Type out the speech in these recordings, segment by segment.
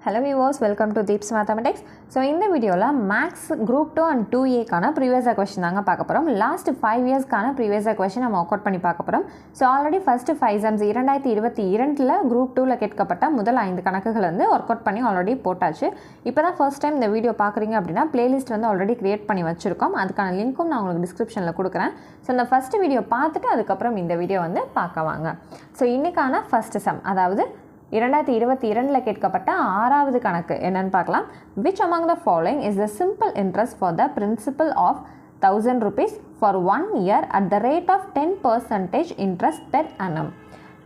Hello viewers, welcome to Deeps Mathematics. So in the video la Maths Group 2 and 2A கான previous question தாங்க பார்க்க போறோம். Last 5 years கான previous question நம்ம work out பண்ணி பார்க்க போறோம். So already first 5 sums 2022 ல Group 2 ல கேட்கப்பட்ட முதல் 5 கணக்குகள் வந்து work out பண்ணி already போட்டாச்சு. இப்போதான் first time இந்த வீடியோ பார்க்குறீங்க அப்படின்னா playlist வந்து already create பண்ணி வச்சிருக்கோம். அதுக்கான லிங்க்கும் நான் உங்களுக்கு descriptionல கொடுக்குறேன். So இந்த first வீடியோ பார்த்துட்டு அதுக்கப்புறம் இந்த வீடியோ வந்து பார்க்க வாங்க. So இன்னைக்கான first sum அதாவது 2022 கேட்கப்பட்ட ஆறாவது கணக்கு என்னன்னு பார்க்கலாம். Which among the following is the simple interest for the principal of 1000 rupees for 1 year at the rate of 10% interest per annum?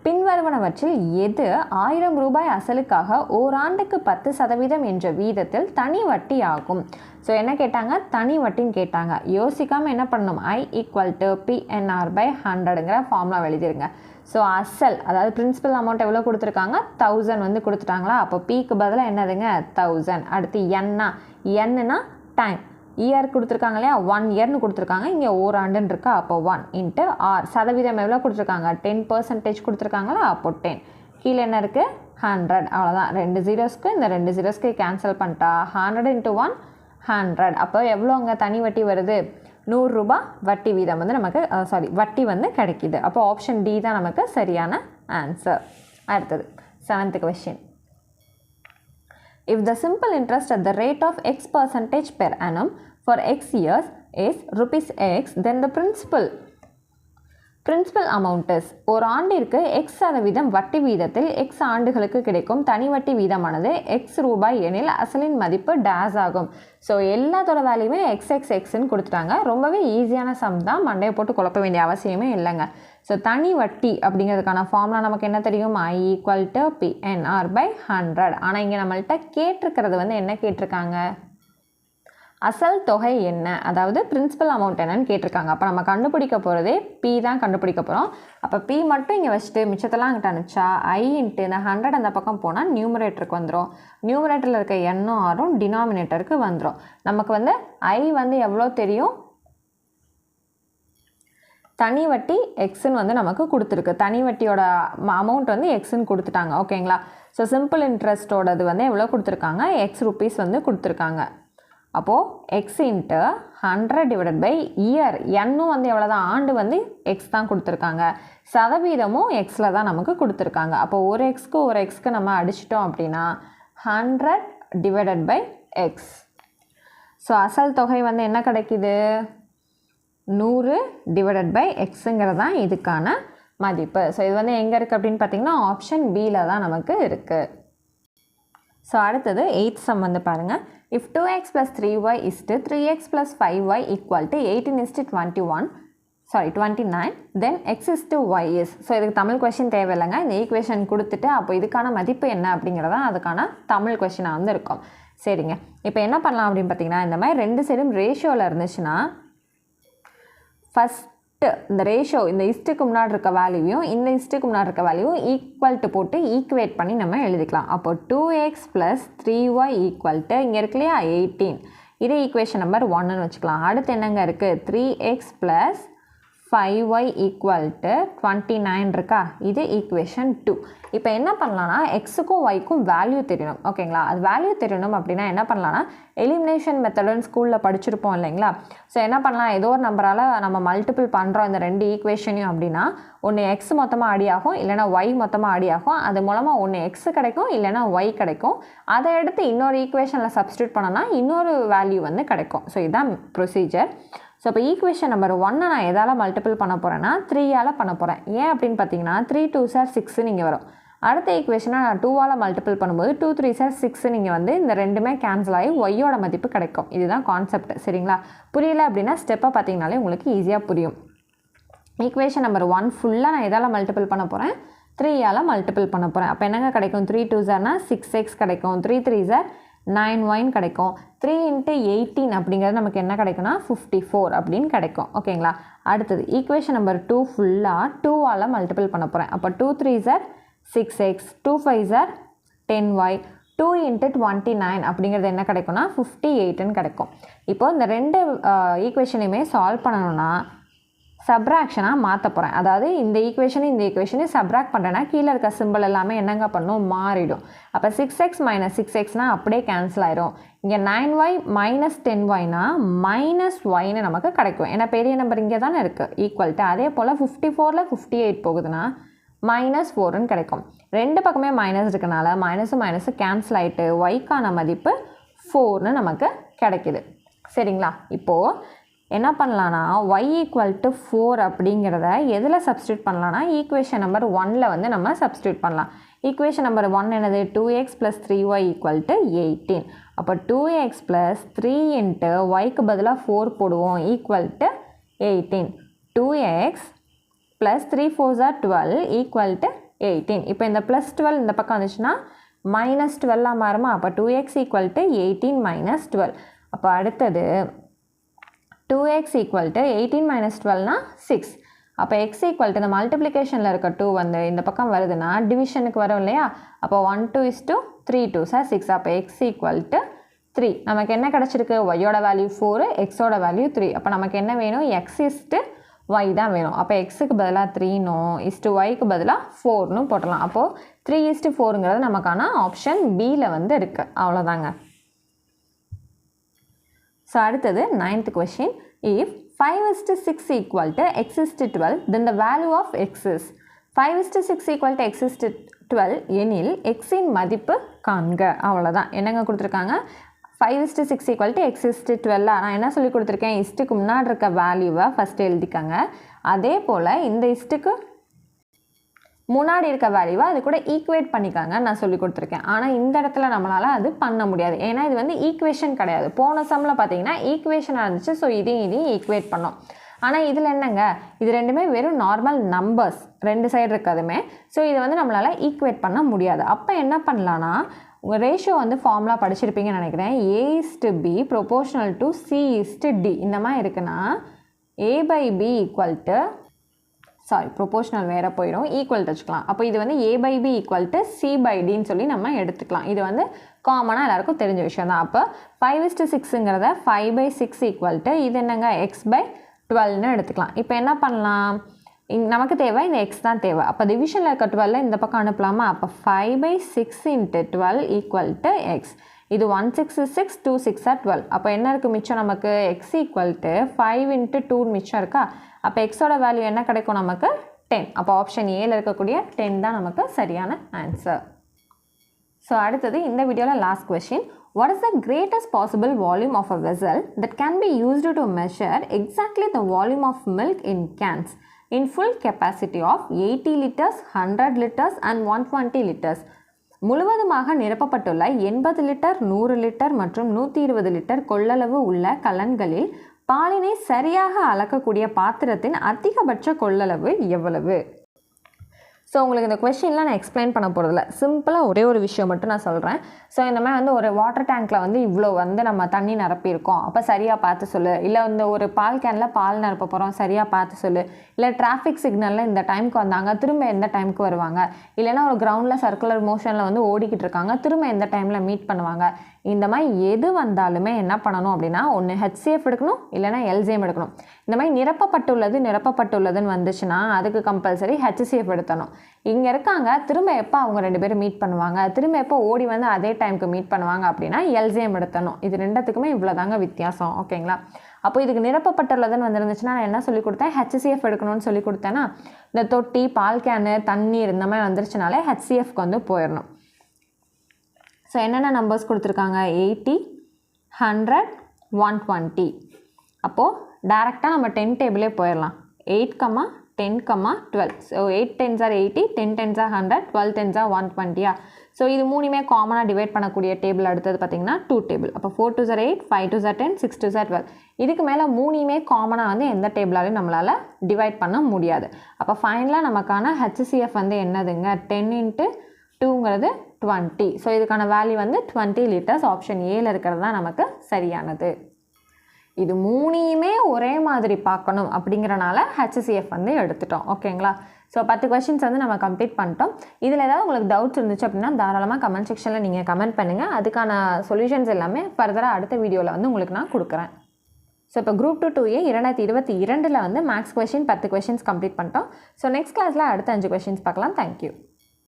பின்வருவனவற்றில் எது 1000 ரூபாய் அசலுக்காக ஓராண்டுக்கு 10% என்ற வீதத்தில் தனி வட்டி ஆகும்? ஸோ என்ன கேட்டாங்க? தனி வட்டின்னு கேட்டாங்க. யோசிக்காமல் என்ன பண்ணணும்? I equal to PNR/100ங்கிற ஃபார்முலா எழுதிருங்க. ஸோ அசல் அதாவது பிரின்சிபல் அமௌண்ட் எவ்வளோ கொடுத்துருக்காங்க? 1000 வந்து கொடுத்துட்டாங்களா? அப்போ பிக்கு பதிலாக என்னதுங்க? 1000. அடுத்து என்னன்னா டைம், இயர் கொடுத்துருக்காங்க இல்லையா? 1 இயர்னு கொடுத்துருக்காங்க. இங்கே ஓராண்டுன்னு இருக்கா? அப்போ 1 இன்ட்டு ஆர். சதவீதம் எவ்வளோ கொடுத்துருக்காங்க? 10% கொடுத்துருக்காங்களா? அப்போ 10. கீழே என்ன இருக்குது? 100. அவ்வளோதான். 2 ஜீரோஸ்க்கு இந்த 2 ஜீரோஸ்க்கு கேன்சல் பண்ணிட்டா 100 × 1 100. அப்போ எவ்வளோ அங்கே தனி வட்டி வருது? 100 ரூபாய் வட்டி வீதம் வந்து நமக்கு வட்டி வந்து கிடைக்கிது. அப்போ ஆப்ஷன் டி தான் நமக்கு சரியான ஆன்சர். அடுத்தது 7th question. If the simple interest at the rate of x% per annum for x years is rupees x, then the principal amount is ஒரு ஆண்டிற்கு x சதவீதம் வட்டி வீதத்தில் x ஆண்டுகளுக்கு கிடைக்கும் தனி வட்டி வீதமானது x ரூபாய் எனில் அசலின் மதிப்பு டேஸ் ஆகும். ஸோ எல்லாத்தோட வேல்யூமே xxxன்னு கொடுத்துட்டாங்க. ரொம்பவே ஈஸியான சம் தான், மண்டையை போட்டு குழப்ப வேண்டிய அவசியமே இல்லைங்க. ஸோ தனி வட்டி அப்படிங்கிறதுக்கான ஃபார்முலா நமக்கு என்ன தெரியும்? I equal to PNR/100. ஆனால் இங்கே நம்மள்கிட்ட கேட்டிருக்கிறது வந்து என்ன கேட்டிருக்காங்க? அசல் தொகை என்ன, அதாவது பிரின்சிபல் அமௌண்ட் என்னன்னு கேட்டிருக்காங்க. அப்போ நம்ம கண்டுபிடிக்க போகிறதே பி தான் கண்டுபிடிக்க போகிறோம். அப்போ பி மட்டும் இங்கே வச்சுட்டு மிச்சத்தெல்லாம் அங்கிட்ட அனுப்பிச்சா I இன்ட்டு இந்த 100 அந்த பக்கம் போனால் நியூமரேட்டருக்கு வந்துடும். நியூமரேட்டரில் இருக்க எண்ணும் ஆறும் டினாமினேட்டருக்கு வந்துடும். நமக்கு வந்து I வந்து எவ்வளோ தெரியும்? தனி வட்டி எக்ஸுன்னு வந்து நமக்கு கொடுத்துருக்கு. தனி வட்டியோட அமௌண்ட் வந்து எக்ஸுன்னு கொடுத்துட்டாங்க. ஓகேங்களா? ஸோ சிம்பிள் இன்ட்ரெஸ்ட்டோடது வந்து எவ்வளோ கொடுத்துருக்காங்க? x ரூபீஸ் வந்து கொடுத்துருக்காங்க. அப்போது எக்ஸ் இன்ட்டு 100 இயர், என்னும் வந்து எவ்வளோ தான்? ஆண்டு வந்து எக்ஸ் தான் கொடுத்துருக்காங்க. சதவீதமும் எக்ஸில் தான் நமக்கு கொடுத்துருக்காங்க. அப்போ ஒரு எக்ஸ்க்கு நம்ம அடிச்சிட்டோம் அப்படின்னா 100 எக்ஸ். ஸோ அசல் தொகை வந்து என்ன கிடைக்கிது? 100 எக்ஸுங்கிறது தான் இதுக்கான மதிப்பு. ஸோ இது வந்து எங்கே இருக்குது அப்படின்னு பார்த்தீங்கன்னா ஆப்ஷன் பியில் தான் நமக்கு இருக்குது. ஸோ அடுத்தது 8th சம் வந்து பாருங்கள். If 2x plus 3y is to 3x plus 5y equal to 18 is to 29, then x is to y is. So இதுக்கு தமிழ் கொஷின் தேவையில்லைங்க. இந்த ஈக்குவேஷன் கொடுத்துட்டு அப்போ இதுக்கான மதிப்பு என்ன அப்படிங்கிறதான் அதுக்கான தமிழ் கொஷினாக வந்து இருக்கும். சரிங்க, இப்போ என்ன பண்ணலாம் அப்படின்னு பார்த்தீங்கன்னா, இந்த மாதிரி 2 சைடும் ரேஷியோவில் இருந்துச்சுன்னா ஃபஸ்ட்டு இந்த ரேஷியோ இந்த இஸ்ட்டுக்கு முன்னாடி இருக்க வேல்யூவையும் இந்த இஸ்ட்டுக்கு முன்னாடி இருக்க வேல்யூவும் ஈக்குவல் டு போட்டு ஈக்குவேட் பண்ணி நம்ம எழுதிக்கலாம். அப்போ 2x + 3y ஈக்குவல் டு இங்கே இருக்கு இல்லையா 18, இது ஈக்குவேஷன் நம்பர் 1ன்னு வச்சுக்கலாம். அடுத்து என்னங்க இருக்குது? 3x + 5y ஈக்குவல் டு 29 இருக்கா? இது ஈக்குவேஷன் 2. இப்போ என்ன பண்ணலான்னா எக்ஸுக்கும் ஒய்க்கும் வேல்யூ தெரியணும். ஓகேங்களா? அது வேல்யூ தெரியணும் அப்படின்னா என்ன பண்ணலான்னா எலிமினேஷன் மெத்தடுன்னு ஸ்கூலில் படிச்சிருப்போம் இல்லைங்களா? ஸோ என்ன பண்ணலாம்? ஏதோ ஒரு நம்பரால் நம்ம மல்டிபிள் பண்ணுறோம் இந்த 2 ஈக்குவேஷனையும் அப்படின்னா ஒன்று எக்ஸ் மொத்தமாக ஆடி ஆகும், இல்லைனா ஒய் மொத்தமாக ஆடி ஆகும். அது மூலமாக ஒன்று எக்ஸ் கிடைக்கும், இல்லைனா ஒய் கிடைக்கும். அதை எடுத்து இன்னொரு ஈக்குவேஷனில் சப்ஸ்டியூட் பண்ணோன்னா இன்னொரு வேல்யூ வந்து கிடைக்கும். ஸோ இதுதான் ப்ரொசீஜர். ஸோ இப்போ ஈக்குவேஷன் நம்பர் 1 நான் எதால் மல்டிபிள் பண்ண போகிறேன்னா 3ஆல் பண்ண போகிறேன். ஏன் அப்படின்னு பார்த்தீங்கன்னா 3 2s are 6 இங்கே வரும். அடுத்த ஈக்குவேஷனை நான் 2ஆல் மல்டிபிள் பண்ணும்போது 2 3s are 6 நீங்கள் வந்து இந்த ரெண்டுமே கேன்சல் ஆகி ஒய்யோட மதிப்பு கிடைக்கும். இதுதான் கான்செப்ட். சரிங்களா? புரியல அப்படின்னா ஸ்டெப்பை பார்த்தீங்கனாலே உங்களுக்கு ஈஸியாக புரியும். ஈக்குவேஷன் நம்பர் 1 ஃபுல்லாக நான் எதால் மல்டிபிள் பண்ண போகிறேன்? 3ஆல் மல்டிபிள் பண்ண போகிறேன். அப்போ என்னங்க கிடைக்கும்? 3 2s are 6x கிடைக்கும். 3 3s are 9y கிடைக்கும். 3 × 18 அப்படிங்கிறது நமக்கு என்ன கிடைக்கும்னா 54 அப்படின்னு கிடைக்கும். ஓகேங்களா? அடுத்தது ஈக்குவேஷன் நம்பர் 2 ஃபுல்லாக 2ஆல் மல்டிபிள் பண்ண போகிறேன். அப்போ 2 3s are 6x, 2 5s are 10y, 2 × 29 அப்படிங்கிறது என்ன கிடைக்கும்னா 58ன்னு கிடைக்கும். இப்போது இந்த 2 ஈக்குவேஷனையுமே சால்வ் பண்ணணும்னா சப்ராக்ஷனாக மாற்ற போகிறேன். அதாவது இந்த ஈக்குவேஷனை சப்ராக்ட் பண்ணுறேன்னா கீழே இருக்க சிம்பிள் எல்லாமே என்னங்க பண்ணும், மாறிடும். அப்போ 6x - 6xனால் அப்படியே கேன்சல் ஆயிரும். இங்கே 9y - 10yனா -yன்னு நமக்கு கிடைக்கும். ஏன்னா பெரிய நம்பர் இங்கே தானே இருக்குது, ஈக்குவல் டு. அதே போல் 54ல் 58 போகுதுன்னா -4ன்னு கிடைக்கும். ரெண்டு பக்கமே மைனஸ் இருக்கனால மைனஸும் கேன்சல் ஆகிட்டு ஒய்க்கான மதிப்பு 4ன்னு நமக்கு கிடைக்கிது. சரிங்களா? இப்போது என்ன பண்ணலான்னா y = 4 அப்படிங்கிறத எதில் சப்ஸ்டியூட் பண்ணலான்னா ஈக்குவேஷன் நம்பர் 1ல் வந்து நம்ம சப்ஸ்டியூட் பண்ணலாம். ஈக்குவேஷன் நம்பர் 1 என்னது, 2x + 3y = 18. அப்போ 2x + 3 × yக்கு பதிலாக 4 போடுவோம், = 18. 2x + 3 × 4 = 12 = 18. இப்போ இந்த +12 இந்த பக்கம் வந்துச்சுன்னா -12 மாறுமா? அப்போ 2x = 18 - 12. அப்போ அடுத்தது 2x = 18 - 12னா 6. அப்போ x = இந்த மல்டிப்ளிகேஷனில் இருக்க 2 வந்து இந்த பக்கம் வருதுன்னா டிவிஷனுக்கு வரும் இல்லையா? அப்போ 1 2 3 2 6. அப்போ x = 3. நமக்கு என்ன கிடச்சிருக்கு, yயோட வேல்யூ 4, xோட வேல்யூ 3. அப்போ நமக்கு என்ன வேணும், x y தான் வேணும். அப்போ xக்கு பதிலாக 3னும் yக்கு பதிலாக 4னும் போட்டலாம். அப்போது 3:4ங்கிறது நமக்கான ஆப்ஷன் பியில் வந்து இருக்குது. அவ்வளோதாங்க. ஸோ அடுத்தது 9th question. If 5:6 = x:12, then the value of x is 5:6 = x:12 எனில் xின் மதிப்பு காண்க. அவ்வளோதான். என்னங்க கொடுத்துருக்காங்க, 5:6 = x:12. நான் என்ன சொல்லி கொடுத்துருக்கேன், இஸ்ட்டுக்கு முன்னாடி இருக்க வேல்யூவை ஃபஸ்ட்டு எழுதிக்கங்க. அதே போல் இந்த இஸ்ட்டுக்கு முன்னாடி இருக்க வேல்யூவை அது கூட ஈக்குவேட் பண்ணிக்காங்க நான் சொல்லி கொடுத்துருக்கேன். ஆனால் இந்த இடத்துல நம்மளால் அது பண்ண முடியாது. ஏன்னா இது வந்து ஈக்குவேஷன் கிடையாது. போன சம்மில் பார்த்தீங்கன்னா ஈக்குவேஷனாக இருந்துச்சு. ஸோ இதையும் ஈக்குவேட் பண்ணோம். ஆனால் இதில் என்னங்க, இது ரெண்டுமே வெறும் நார்மல் நம்பர்ஸ், ரெண்டு சைடு இருக்கிறதுமே. ஸோ இதை வந்து நம்மளால் ஈக்குவேட் பண்ண முடியாது. அப்போ என்ன பண்ணலான்னா, உங்கள் ரேஷியோ வந்து ஃபார்முலா படிச்சிருப்பீங்கன்னு நினைக்கிறேன். a:b proportional to c:d. இந்த மாதிரி இருக்குன்னா a/b ப்ரொபோர்ஷனல் வேறு போயிடும், ஈக்குவல் வச்சுக்கலாம். அப்போ இது வந்து a/b = c/dன்னு சொல்லி நம்ம எடுத்துக்கலாம். இது வந்து காமனாக எல்லாருக்கும் தெரிஞ்ச விஷயம் தான். அப்போ 5:6ங்கிறத 5/6 இது என்னங்க, x/12ன்னு எடுத்துக்கலாம். இப்போ என்ன பண்ணலாம், நமக்கு தேவை இந்த x தான் தேவை. அப்போ டிவிஷனில் இருக்க 12 இந்த பக்கம் அனுப்பலாமா? அப்போ 5/6 × 12 = x. இது 1 6 is 6, 2 6 are 12. அப்போ என்ன இருக்குது மிச்சம் நமக்கு, x = 5 × 2 மிச்சம் இருக்கா? அப்போ எக்ஸோட வேல்யூ என்ன கிடைக்கும் நமக்கு, 10. அப்போ ஆப்ஷன் ஏல இருக்கக்கூடிய 10 தான் நமக்கு சரியான ஆன்சர். ஸோ அடுத்தது இந்த வீடியோவில் last question. What is the greatest possible volume of a vessel that can be used to measure exactly the volume of milk in cans in full capacity of 80 liters, 100 liters and 120 liters? முழுவதுமாக நிரப்பப்பட்டுள்ள 80 litre, 100 litre மற்றும் 120 litre கொள்ளளவு உள்ள கலன்களில் பாலினை சரியாக அளக்கக்கூடிய பாத்திரத்தின் அதிகபட்ச கொள்ளளவு எவ்வளவு? So உங்களுக்கு இந்த கொஸ்டின்லாம் நான் எக்ஸ்பிளைன் பண்ண போகிறதில்ல. சிம்பிளாக ஒரே ஒரு விஷயம் மட்டும் நான் சொல்கிறேன். ஸோ இந்த மாதிரி வந்து ஒரு வாட்டர் டேங்க்கில் வந்து இவ்வளோ வந்து நம்ம தண்ணி நிரப்பியிருக்கோம், அப்போ சரியாக பார்த்து சொல்லு. இல்லை இந்த ஒரு பால் கேனில் பால் நிரப்ப போகிறோம், சரியாக பார்த்து சொல்லு. இல்லை டிராஃபிக் சிக்னலில் இந்த டைமுக்கு வந்தாங்க, திரும்ப எந்த டைமுக்கு வருவாங்க. இல்லைன்னா ஒரு கிரவுண்டில் சர்க்குலர் மோஷனில் வந்து ஓடிக்கிட்டு இருக்காங்க, திரும்ப எந்த டைமில் மீட் பண்ணுவாங்க. இந்த மாதிரி எது வந்தாலுமே என்ன பண்ணணும் அப்படின்னா, ஒன்று HCF எடுக்கணும், இல்லைனா LCM எடுக்கணும். இந்த மாதிரி நிரப்பப்பட்டுள்ளதுன்னு வந்துச்சுன்னா அதுக்கு கம்பல்சரி HCF எடுத்தணும். இங்கே இருக்காங்க, திரும்ப எப்போ அவங்க ரெண்டு பேரும் மீட் பண்ணுவாங்க, திரும்ப எப்போ ஓடி வந்து அதே டைமுக்கு மீட் பண்ணுவாங்க அப்படின்னா LCM எடுத்தணும். இது ரெண்டுத்துக்குமே இவ்வளோ தாங்க வித்தியாசம். ஓகேங்களா? அப்போ இதுக்கு நிரப்பப்பட்டுள்ளதுன்னு வந்துருந்துச்சுன்னா நான் என்ன சொல்லி கொடுத்தேன், HCF எடுக்கணும்னு சொல்லி கொடுத்தேன்னா, இந்த தொட்டி, பால் கேனு, தண்ணீர் இந்த மாதிரி வந்துருச்சுனாலே HCFக்கு வந்து போயிடணும். ஸோ என்னென்ன நம்பர்ஸ் கொடுத்துருக்காங்க, 80, 100, 120. அப்போது டேரெக்டாக நம்ம 10 டேபிளே போயிடலாம். 8, 10, 12. So 8 10s are 80, 10 10s are 100, 12 10s are 120. So இது மூணுமே காமனாக டிவைட் பண்ணக்கூடிய டேபிள் அடுத்தது பார்த்திங்கன்னா 2 டேபிள். அப்போ 4 2s are 8, 5 2s are 10, 6 2s are 12. இதுக்கு மேலே மூணுமே காமனாக வந்து எந்த டேபிளாலையும் நம்மளால் டிவைட் பண்ண முடியாது. அப்போ ஃபைனலாக நமக்கான HCF வந்து என்னதுங்க, 10 × 2ங்கிறது 20. ஸோ இதுக்கான வேல்யூ வந்து 20 லிட்டர்ஸ். ஆப்ஷன் ஏல இருக்கிறது தான் நமக்கு சரியானது. இது மூணையுமே ஒரே மாதிரி பார்க்கணும் அப்படிங்கிறனால HCF வந்து எடுத்துட்டோம். ஓகேங்களா? ஸோ 10 கொஸ்டின்ஸ் வந்து நம்ம கம்ப்ளீட் பண்ணிட்டோம். இதில் ஏதாவது உங்களுக்கு டவுட்ஸ் இருந்துச்சு அப்படின்னா தாராளமாக கமெண்ட் செக்ஷனில் நீங்கள் கமெண்ட் பண்ணுங்கள். அதுக்கான சொல்யூஷன்ஸ் எல்லாமே ஃபர்தராக அடுத்த வீடியோவில் வந்து உங்களுக்கு நான் கொடுக்குறேன். ஸோ இப்போ குரூப் 2A 2022 வந்து மேக்ஸ் கொஷின் 10 கொஷின்ஸ் கம்ப்ளீட் பண்ணிட்டோம். ஸோ நெக்ஸ்ட் கிளாஸில் அடுத்த 5 கொஷின்ஸ் பார்க்கலாம். தேங்க்யூ.